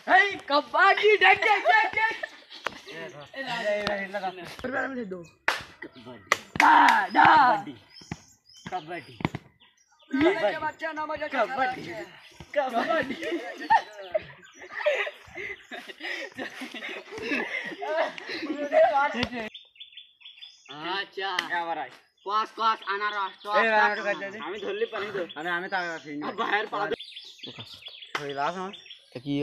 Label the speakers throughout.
Speaker 1: এই কবাডি দেখ দেখ দেখ দেখ
Speaker 2: कबड्डी
Speaker 1: बच्चा ना मजा कबड्डी कबड्डी
Speaker 2: अच्छा
Speaker 1: এবার আয়
Speaker 2: क्वास क्वास अनारस আমি ধরলি পানি দে
Speaker 1: আমি তো আছি
Speaker 2: বাহির পা
Speaker 1: ওই লাস আমার
Speaker 3: কি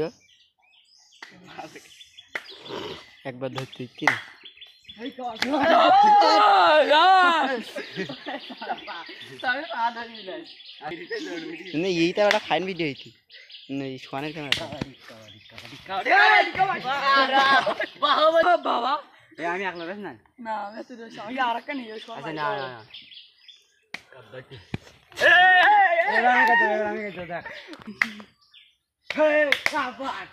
Speaker 3: একবার ধরতে কি
Speaker 1: এই কস তাহলে আধা দিলাই
Speaker 3: না এইটা একটা ফাইন ভিডিও হইতি না এই সোয়ানের ক্যামেরা
Speaker 1: বাবা
Speaker 2: এই আমি একলা বেশ না
Speaker 1: না আমি তো সঙ্গে আরেকটা নিয়ে যাস
Speaker 2: আচ্ছা না না कबड्डी
Speaker 1: আমি কত দেখ হে কাবাড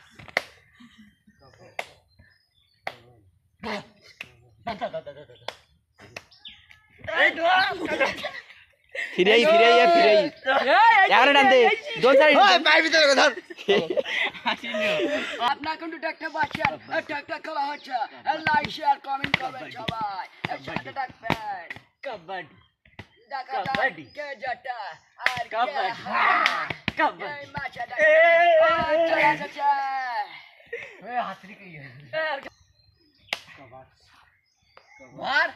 Speaker 3: ফিরে টানতে দোন সাইড
Speaker 1: পায়ের ভিতরে ধর আপনার কোন একটা বাচ্চা একটা খেলা হচ্ছে লাইক শেয়ার কমেন্ট করবেন সবাই একসাথে থাকবেন
Speaker 2: कबड्डी
Speaker 1: কবাডি কে জটা আর
Speaker 2: कबड्डी
Speaker 1: কবাডি এই মাছটা চলা চলা
Speaker 2: ए हाथरी की है
Speaker 1: মার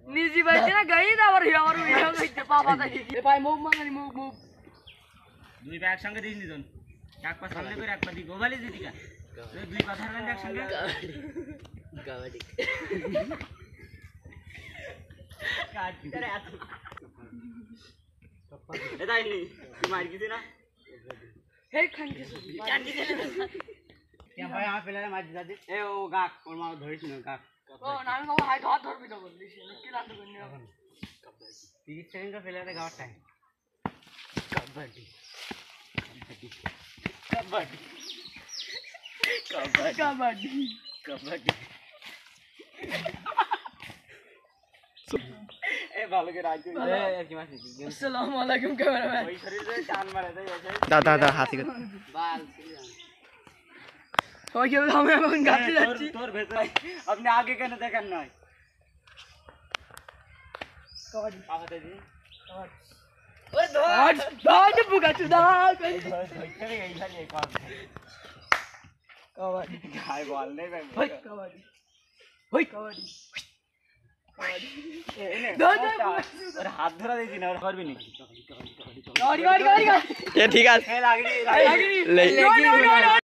Speaker 1: নিজি বাইতে না গাই দা আর আমার ভিডিও কইতে পাপা দেখি এ ভাই মুভ মাঙ্গানি মুভ
Speaker 2: দুই পা একসঙ্গে দিস নি দন এক পা সামনে করে এক পা দি গোবালি দিতি কা দুই পা ধরবেন একসঙ্গে कबड्डी কাট করে এত এটাই নি তুই মার গিয়েছিস না
Speaker 1: হে খানকে
Speaker 2: क्या भाई यहाँ पहले मार दिया दे ए ओ गाक और मार धरिस न गाक
Speaker 1: ও না আমি বাবা হাই ধর ধরবি তো বললি কি লাগ করনি
Speaker 2: 30 सेकंड का पहले गाव टाइम कबड्डी कबड्डी कबड्डी
Speaker 1: কবাডি
Speaker 2: कबड्डी ए ভালো করে রাজ এ কি মাসি
Speaker 1: আসসালামু আলাইকুম ক্যামেরাম্যান
Speaker 2: ওই শরীরে টান মারে দেয়
Speaker 3: দা হাতি
Speaker 2: বাল
Speaker 1: সবাই কেউ আমি এখন গাছে যাচ্ছি
Speaker 2: তোর ভেতরে আপনি আগে কেন দেখেন নয়
Speaker 1: কবাডি
Speaker 2: আপাতত দিন
Speaker 1: ওই ধর ধর বুকা চুদা
Speaker 2: ধরে এই খালি এক পাস
Speaker 1: কবাডি
Speaker 2: গায় বল নেই ভাই
Speaker 1: ওই কবাডি ওই কবাডি
Speaker 2: এনে
Speaker 1: ধর
Speaker 2: ওর হাত ধরা দিছি না ওর করবি নি
Speaker 1: গাড়ি গাড়ি গাড়ি
Speaker 3: এ ঠিক আছে
Speaker 2: লাগনি
Speaker 1: লাগনি
Speaker 3: লে